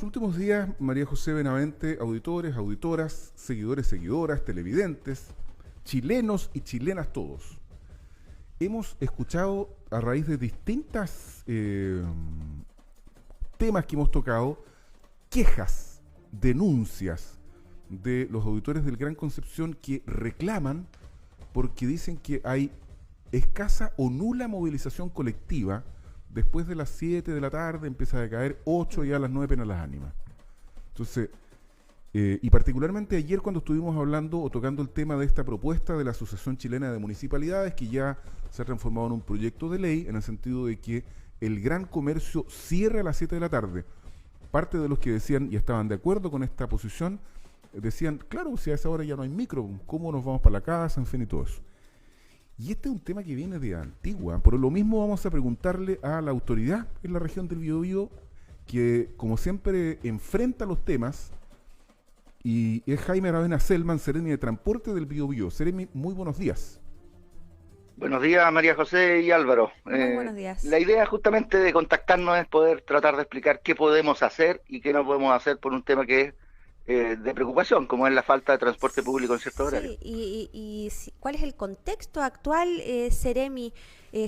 los últimos días, María José Benavente, auditores, auditoras, seguidores, seguidoras, televidentes, chilenos y chilenas todos, hemos escuchado a raíz de distintas temas que hemos tocado, quejas, denuncias de los auditores del Gran Concepción que reclaman porque dicen que hay escasa o nula movilización colectiva. Después de las 7 de la tarde empieza a decaer, 8 ya a las 9 penas las ánimas. Entonces, y particularmente ayer cuando estuvimos hablando o tocando el tema de esta propuesta de la Asociación Chilena de Municipalidades, que ya se ha transformado en un proyecto de ley, en el sentido de que el gran comercio cierre a las 7 de la tarde. Parte de los que decían y estaban de acuerdo con esta posición, decían, claro, si a esa hora ya no hay micro, ¿cómo nos vamos para la casa? En fin, y todo eso. Y este es un tema que viene de antigua. Por lo mismo vamos a preguntarle a la autoridad en la región del Biobío, que como siempre enfrenta los temas, y es Jaime Aravena Selman, Seremi de Transporte del Biobío. Seremi, muy buenos días. Buenos días, María José y Álvaro. Muy buenos días. La idea justamente de contactarnos es poder tratar de explicar qué podemos hacer y qué no podemos hacer por un tema que es de preocupación, como es la falta de transporte público en ciertos horarios. ¿Cuál es el contexto actual, Seremi,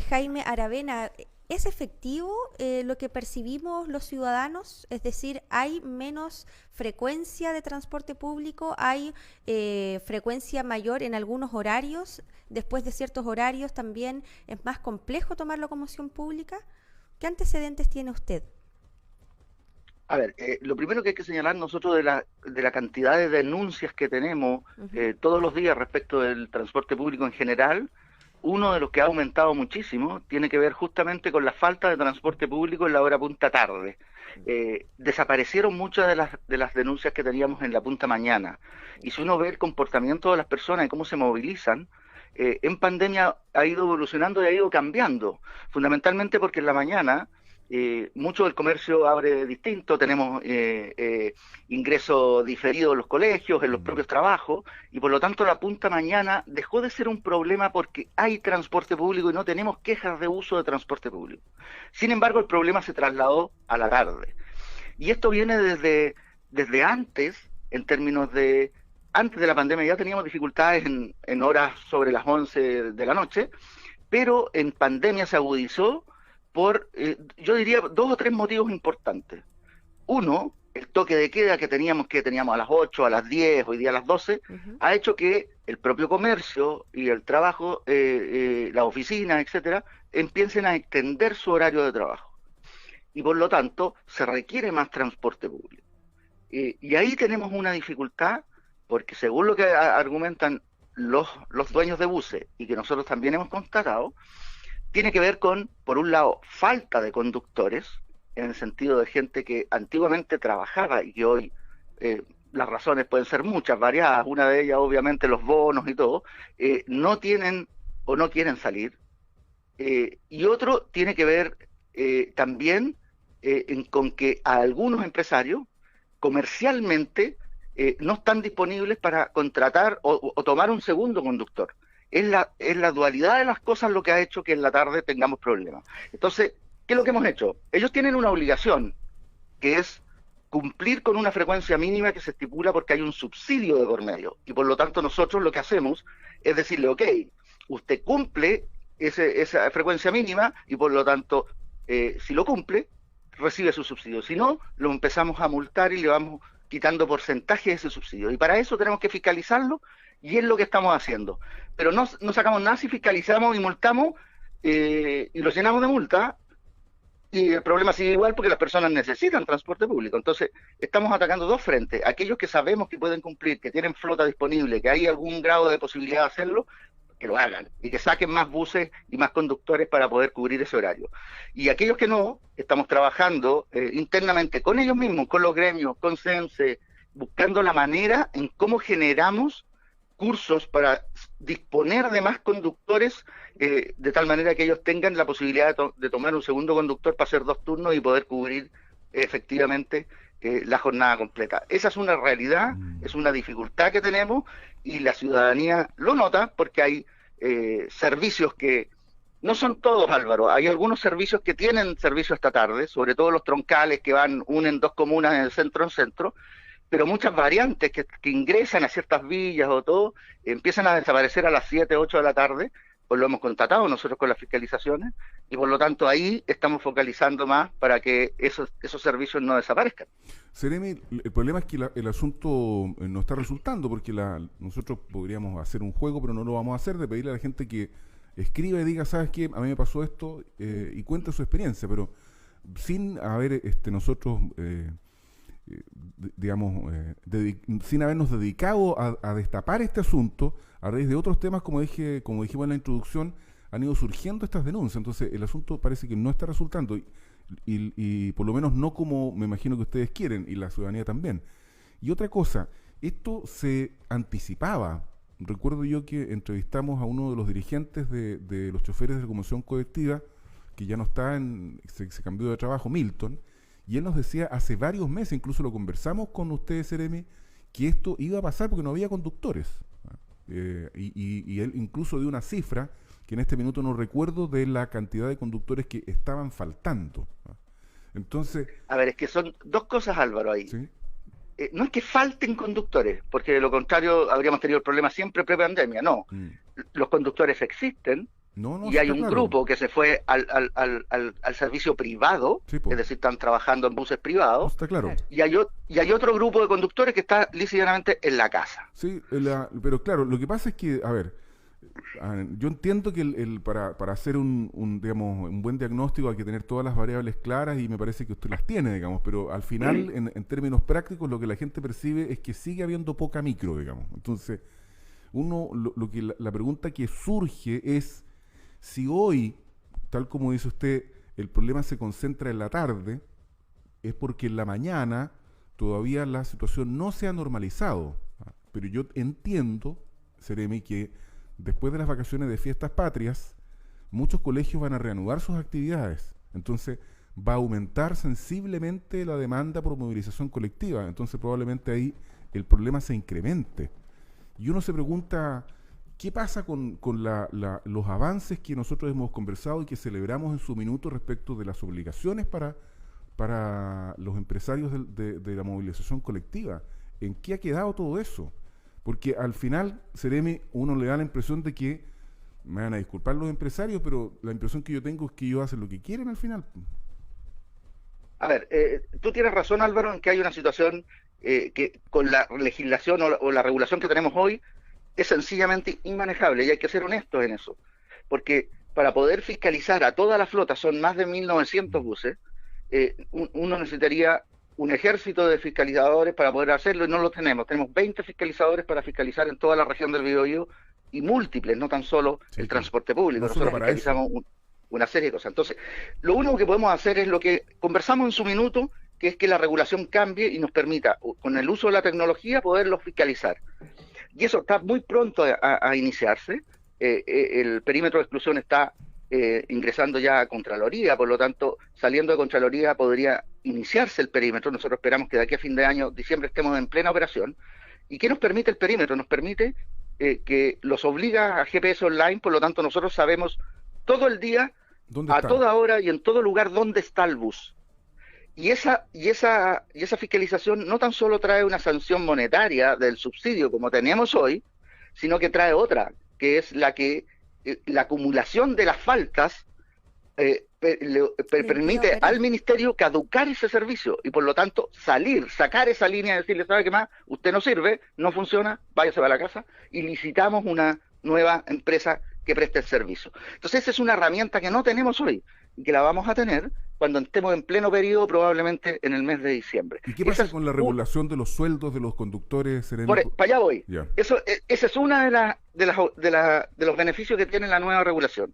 Jaime Aravena? ¿Es efectivo lo que percibimos los ciudadanos? Es decir, ¿hay menos frecuencia de transporte público? ¿Hay frecuencia mayor en algunos horarios? Después de ciertos horarios también es más complejo tomar locomoción pública. ¿Qué antecedentes tiene usted? A ver, lo primero que hay que señalar nosotros de la cantidad de denuncias que tenemos todos los días respecto del transporte público en general, uno de los que ha aumentado muchísimo tiene que ver justamente con la falta de transporte público en la hora punta tarde. Desaparecieron muchas de las denuncias que teníamos en la punta mañana. Y si uno ve el comportamiento de las personas y cómo se movilizan, en pandemia ha ido evolucionando y ha ido cambiando, fundamentalmente porque en la mañana mucho del comercio abre distinto, tenemos ingreso diferido en los colegios, en los propios trabajos, y por lo tanto la punta mañana dejó de ser un problema porque hay transporte público y no tenemos quejas de uso de transporte público. Sin embargo, el problema se trasladó a la tarde. Y esto viene desde antes, en términos de... Antes de la pandemia ya teníamos dificultades en horas sobre las 11 de la noche, pero en pandemia se agudizó por, yo diría, 2 o 3 motivos importantes. Uno, el toque de queda que teníamos a las 8, a las 10, hoy día a las 12, ha hecho que el propio comercio y el trabajo, las oficinas, etcétera, empiecen a extender su horario de trabajo. Y por lo tanto, se requiere más transporte público. Y ahí tenemos una dificultad, porque según lo que argumentan los dueños de buses, y que nosotros también hemos constatado, tiene que ver con, por un lado, falta de conductores, en el sentido de gente que antiguamente trabajaba y que hoy las razones pueden ser muchas, variadas, una de ellas obviamente los bonos y todo, no tienen o no quieren salir. Y otro tiene que ver también con que a algunos empresarios comercialmente no están disponibles para contratar o tomar un segundo conductor. Es la dualidad de las cosas lo que ha hecho que en la tarde tengamos problemas. Entonces, ¿qué es lo que hemos hecho? Ellos tienen una obligación, que es cumplir con una frecuencia mínima que se estipula porque hay un subsidio de por medio. Y por lo tanto nosotros lo que hacemos es decirle, ok, usted cumple esa frecuencia mínima y por lo tanto, si lo cumple, recibe su subsidio. Si no, lo empezamos a multar y le vamos quitando porcentaje de ese subsidio. Y para eso tenemos que fiscalizarlo y es lo que estamos haciendo. Pero no sacamos nada si fiscalizamos y multamos y lo llenamos de multa y el problema sigue igual porque las personas necesitan transporte público. Entonces, estamos atacando 2 frentes. Aquellos que sabemos que pueden cumplir, que tienen flota disponible, que hay algún grado de posibilidad de hacerlo, que lo hagan y que saquen más buses y más conductores para poder cubrir ese horario. Y aquellos que no, estamos trabajando internamente con ellos mismos, con los gremios, con CENSE, buscando la manera en cómo generamos cursos para disponer de más conductores de tal manera que ellos tengan la posibilidad de tomar un segundo conductor para hacer 2 turnos y poder cubrir efectivamente la jornada completa. Esa es una realidad, es una dificultad que tenemos y la ciudadanía lo nota porque hay servicios que No son todos, Álvaro. Hay algunos servicios que tienen servicio esta tarde, sobre todo los troncales que unen dos comunas en el centro en centro, pero muchas variantes que ingresan a ciertas villas o todo, empiezan a desaparecer a las 7, 8 de la tarde, pues lo hemos constatado nosotros con las fiscalizaciones, y por lo tanto ahí estamos focalizando más para que esos servicios no desaparezcan. Seremi, el problema es que el asunto no está resultando, porque nosotros podríamos hacer un juego, pero no lo vamos a hacer, de pedirle a la gente que escriba y diga, ¿sabes qué? A mí me pasó esto, y cuente su experiencia, pero sin haber nosotros, sin habernos dedicado a destapar este asunto, a raíz de otros temas, como dijimos en la introducción, han ido surgiendo estas denuncias. Entonces el asunto parece que no está resultando, y por lo menos no como me imagino que ustedes quieren, y la ciudadanía también. Y otra cosa, esto se anticipaba. Recuerdo yo que entrevistamos a uno de los dirigentes de los choferes de la Convención Colectiva, que ya no está se cambió de trabajo, Milton, y él nos decía hace varios meses, incluso lo conversamos con ustedes, Seremi, que esto iba a pasar porque no había conductores. Y él incluso dio una cifra, que en este minuto no recuerdo, de la cantidad de conductores que estaban faltando. Entonces... A ver, es que son dos cosas, Álvaro, ahí. ¿Sí? No es que falten conductores, porque de lo contrario habríamos tenido el problema siempre pre-pandemia, no. Los conductores existen, y hay un grupo que se fue al servicio privado, sí, es decir, están trabajando en buses privados, está claro. Y hay otro grupo de conductores que está lícitamente en la casa. Sí, pero claro, lo que pasa es que, a ver, yo entiendo que para hacer un buen diagnóstico hay que tener todas las variables claras, y me parece que usted las tiene, digamos, pero al final, en términos prácticos, lo que la gente percibe es que sigue habiendo poca micro, digamos. Entonces, la pregunta que surge es, si hoy, tal como dice usted, el problema se concentra en la tarde, es porque en la mañana todavía la situación no se ha normalizado. Pero yo entiendo, Seremi, que después de las vacaciones de fiestas patrias, muchos colegios van a reanudar sus actividades. Entonces va a aumentar sensiblemente la demanda por movilización colectiva. Entonces probablemente ahí el problema se incremente. Y uno se pregunta, ¿qué pasa con los avances que nosotros hemos conversado y que celebramos en su minuto respecto de las obligaciones para los empresarios de la movilización colectiva? ¿En qué ha quedado todo eso? Porque al final, Seremi, uno le da la impresión de que, me van a disculpar los empresarios, pero la impresión que yo tengo es que ellos hacen lo que quieren al final. A ver, tú tienes razón, Álvaro, en que hay una situación que con la legislación o la regulación que tenemos hoy es sencillamente inmanejable, y hay que ser honestos en eso. Porque para poder fiscalizar a toda la flota, son más de 1.900 buses, uno necesitaría un ejército de fiscalizadores para poder hacerlo, y no lo tenemos. Tenemos 20 fiscalizadores para fiscalizar en toda la región del Biobío, y múltiples, no tan solo el transporte público. Nosotros fiscalizamos una serie de cosas. Entonces, lo único que podemos hacer es lo que conversamos en su minuto, que es que la regulación cambie y nos permita, con el uso de la tecnología, poderlos fiscalizar. Y eso está muy pronto a iniciarse. El perímetro de exclusión está ingresando ya a Contraloría, por lo tanto, saliendo de Contraloría podría iniciarse el perímetro. Nosotros esperamos que de aquí a fin de año, diciembre, estemos en plena operación. ¿Y qué nos permite el perímetro? Nos permite que los obliga a GPS online, por lo tanto nosotros sabemos todo el día, a toda hora y en todo lugar dónde está el bus. Y esa fiscalización no tan solo trae una sanción monetaria del subsidio como tenemos hoy, sino que trae otra, que es la acumulación de las faltas permite al ministerio caducar ese servicio y por lo tanto sacar esa línea y decirle, ¿sabe qué más? Usted no sirve, no funciona, váyase a la casa y licitamos una nueva empresa que preste el servicio. Entonces esa es una herramienta que no tenemos hoy y que la vamos a tener cuando estemos en pleno periodo, probablemente en el mes de diciembre. ¿Y qué pasa con la regulación de los sueldos de los conductores? Para allá voy. Yeah. Ese es uno de los beneficios que tiene la nueva regulación.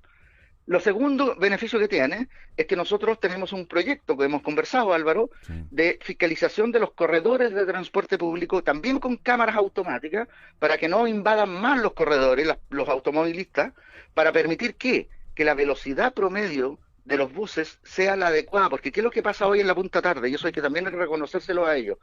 Lo segundo beneficio que tiene es que nosotros tenemos un proyecto que hemos conversado, Álvaro, sí, de fiscalización de los corredores de transporte público, también con cámaras automáticas, para que no invadan más los corredores, los automovilistas, para permitir que la velocidad promedio de los buses sea la adecuada, porque ¿qué es lo que pasa hoy en la punta tarde? Y eso hay que también reconocérselo a ellos,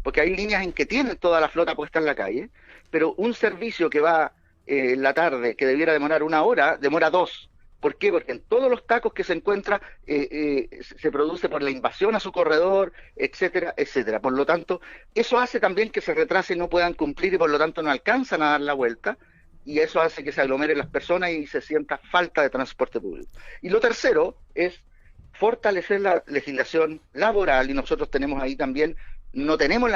porque hay líneas en que tienen toda la flota puesta en la calle, pero un servicio que va en la tarde, que debiera demorar 1 hora, demora 2, ¿Por qué? Porque en todos los tacos que se encuentra se produce por la invasión a su corredor, etcétera, etcétera. Por lo tanto, eso hace también que se retrase y no puedan cumplir y por lo tanto no alcanzan a dar la vuelta y eso hace que se aglomeren las personas y se sienta falta de transporte público. Y lo tercero es fortalecer la legislación laboral y nosotros tenemos ahí también, no tenemos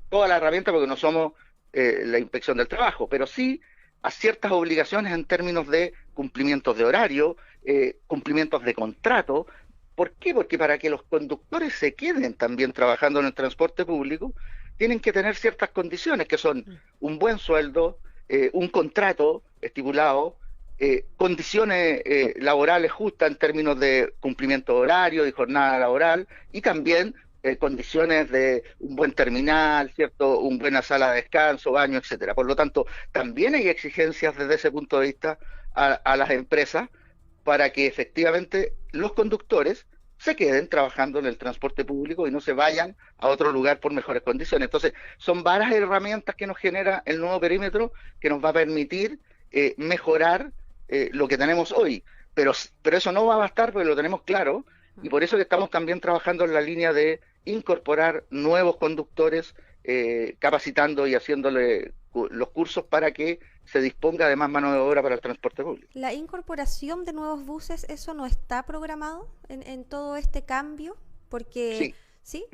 toda la herramienta porque no somos la inspección del trabajo, pero sí a ciertas obligaciones en términos de cumplimientos de horario, cumplimientos de contrato. ¿Por qué? Porque para que los conductores se queden también trabajando en el transporte público, tienen que tener ciertas condiciones, que son un buen sueldo, un contrato estipulado, condiciones laborales justas en términos de cumplimiento de horario y jornada laboral, y también condiciones de un buen terminal, ¿cierto? Una buena sala de descanso, baño, etcétera. Por lo tanto, también hay exigencias desde ese punto de vista a las empresas para que efectivamente los conductores se queden trabajando en el transporte público y no se vayan a otro lugar por mejores condiciones. Entonces, son varias herramientas que nos genera el nuevo perímetro que nos va a permitir mejorar lo que tenemos hoy. Pero eso no va a bastar porque lo tenemos claro y por eso que estamos también trabajando en la línea de incorporar nuevos conductores, capacitando y haciéndole los cursos para que se disponga de más mano de obra para el transporte público. La incorporación de nuevos buses, ¿eso no está programado en todo este cambio? Porque, ¿sí?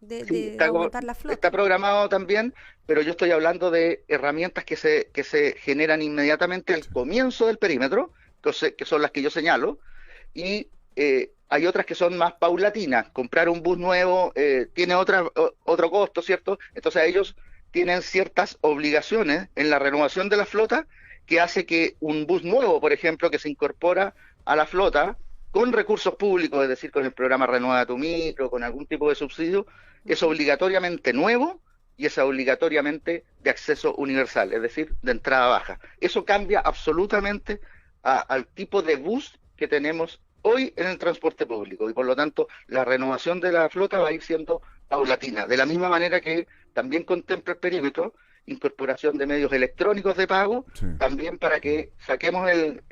De aumentar la flota. Está programado también, pero yo estoy hablando de herramientas que se generan inmediatamente al comienzo del perímetro, que son las que yo señalo, y hay otras que son más paulatinas. Comprar un bus nuevo tiene otro costo, ¿cierto? Entonces ellos tienen ciertas obligaciones en la renovación de la flota que hace que un bus nuevo, por ejemplo, que se incorpora a la flota con recursos públicos, es decir, con el programa Renueva tu Micro, con algún tipo de subsidio, es obligatoriamente nuevo y es obligatoriamente de acceso universal, es decir, de entrada baja. Eso cambia absolutamente al tipo de bus que tenemos hoy en el transporte público y por lo tanto la renovación de la flota va a ir siendo paulatina, de la misma manera que también contempla el perímetro incorporación de medios electrónicos de pago, también para que saquemos el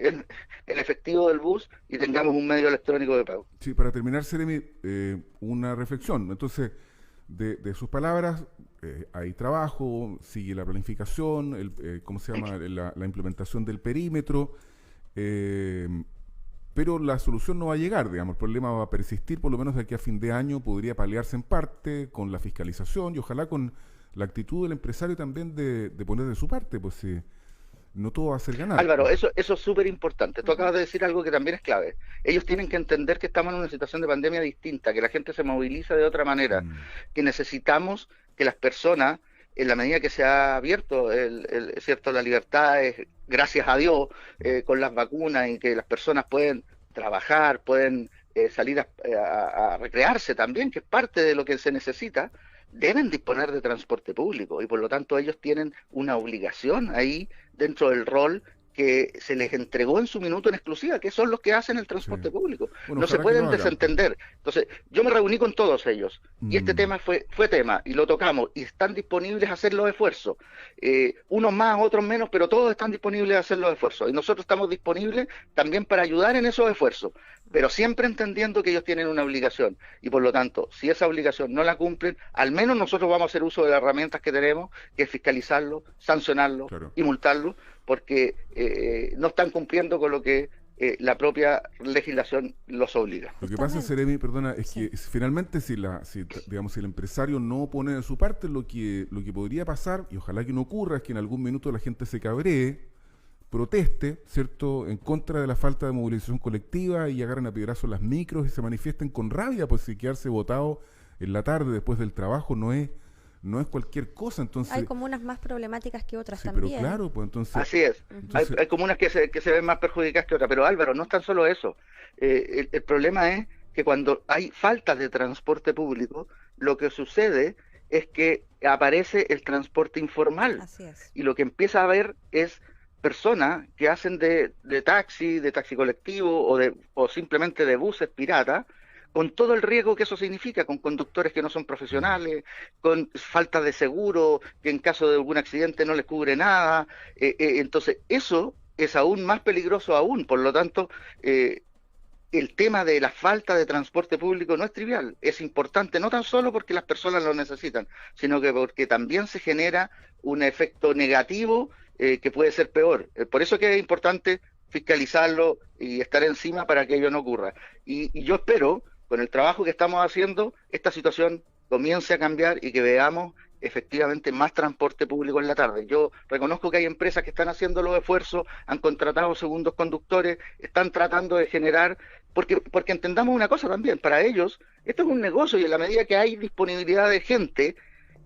efectivo del bus y tengamos un medio electrónico de pago. Sí, para terminar, Seremi, una reflexión. Entonces, de sus palabras, hay trabajo, sigue la planificación, ¿cómo se llama? La implementación del perímetro, pero la solución no va a llegar, digamos, el problema va a persistir, por lo menos de aquí a fin de año podría paliarse en parte con la fiscalización y ojalá con la actitud del empresario también de poner de su parte, pues no todo va a ser ganar. Álvaro, eso es súper importante. Tú acabas de decir algo que también es clave. Ellos tienen que entender que estamos en una situación de pandemia distinta, que la gente se moviliza de otra manera, que necesitamos que las personas, en la medida que se ha abierto cierto, la libertad, gracias a Dios, con las vacunas y que las personas pueden trabajar, pueden salir a recrearse también, que es parte de lo que se necesita, deben disponer de transporte público y por lo tanto ellos tienen una obligación ahí dentro del rol que se les entregó en su minuto en exclusiva, que son los que hacen el transporte público. Bueno, no se pueden desentender. Entonces, yo me reuní con todos ellos y este tema fue tema y lo tocamos y están disponibles a hacer los esfuerzos. Unos más, otros menos, pero todos están disponibles a hacer los esfuerzos y nosotros estamos disponibles también para ayudar en esos esfuerzos, pero siempre entendiendo que ellos tienen una obligación y por lo tanto, si esa obligación no la cumplen, al menos nosotros vamos a hacer uso de las herramientas que tenemos, que es fiscalizarlo, sancionarlo y multarlo, porque no están cumpliendo con lo que la propia legislación los obliga. Lo que pasa, Seremi, perdona, es que finalmente si el empresario no pone de su parte, lo que podría pasar, y ojalá que no ocurra, es que en algún minuto la gente se cabree, proteste, ¿cierto?, en contra de la falta de movilización colectiva y agarren a piedrazos las micros y se manifiesten con rabia, pues si quedarse botado en la tarde después del trabajo no es cualquier cosa. Entonces hay comunas más problemáticas que otras también. Pero claro, pues entonces... Así es. Hay comunas que se ven más perjudicadas que otras, pero Álvaro, no es tan solo eso. El problema es que cuando hay falta de transporte público, lo que sucede es que aparece el transporte informal. Así es. Y lo que empieza a haber es personas que hacen de taxi colectivo o simplemente de buses piratas, con todo el riesgo que eso significa, con conductores que no son profesionales, con falta de seguro, que en caso de algún accidente no les cubre nada. Entonces, eso es aún más peligroso aún. Por lo tanto, el tema de la falta de transporte público no es trivial, es importante no tan solo porque las personas lo necesitan, sino que porque también se genera un efecto negativo que puede ser peor. Por eso que es importante fiscalizarlo y estar encima para que ello no ocurra. Y yo espero, con el trabajo que estamos haciendo, esta situación comience a cambiar y que veamos efectivamente más transporte público en la tarde. Yo reconozco que hay empresas que están haciendo los esfuerzos, han contratado segundos conductores, están tratando de generar, porque entendamos una cosa también, para ellos esto es un negocio y en la medida que hay disponibilidad de gente,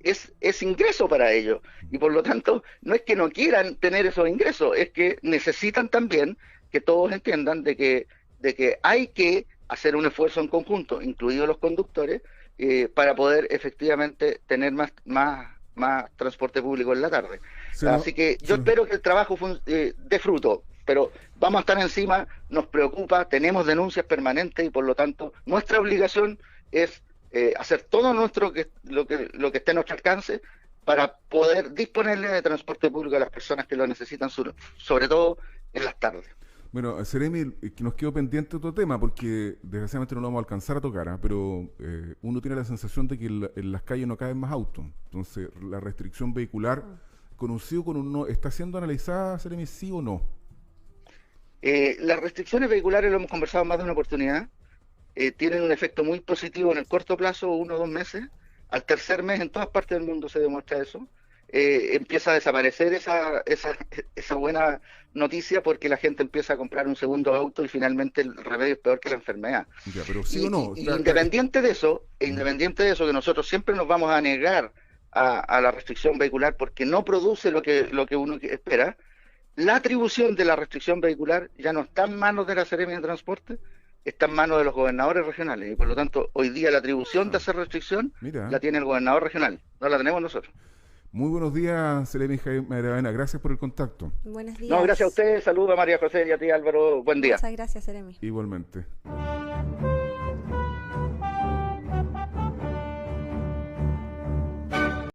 es ingreso para ellos. Y por lo tanto, no es que no quieran tener esos ingresos, es que necesitan también que todos entiendan de que hay que hacer un esfuerzo en conjunto, incluidos los conductores, para poder efectivamente tener más transporte público en la tarde. Sí, Así que yo espero que el trabajo dé fruto, pero vamos a estar encima, nos preocupa, tenemos denuncias permanentes y por lo tanto nuestra obligación es hacer todo lo que esté a nuestro alcance para poder disponerle de transporte público a las personas que lo necesitan, sobre todo en las tardes. Bueno, Seremi, que nos quedó pendiente otro tema, porque desgraciadamente no lo vamos a alcanzar a tocar, pero uno tiene la sensación de que en las calles no caben más autos. Entonces, la restricción vehicular, con un sí o con un no, ¿está siendo analizada, Seremi, sí o no? Las restricciones vehiculares, lo hemos conversado en más de una oportunidad, tienen un efecto muy positivo en el corto plazo, 1 o 2 meses. Al tercer mes, en todas partes del mundo se demuestra eso. Empieza a desaparecer esa buena noticia porque la gente empieza a comprar un segundo auto y finalmente el remedio es peor que la enfermedad. Ya, pero sí o no. Independiente de eso, que nosotros siempre nos vamos a negar a la restricción vehicular porque no produce lo que uno espera, la atribución de la restricción vehicular ya no está en manos de la Seremi de Transporte, está en manos de los gobernadores regionales y por lo tanto hoy día la atribución de hacer restricción la tiene el gobernador regional, no la tenemos nosotros. Muy buenos días, Seremi Jaime Aravena. Gracias por el contacto. Buenos días. No, gracias a ustedes. Saludos a María José y a ti, Álvaro. Buen día. Muchas gracias, Seremi. Igualmente.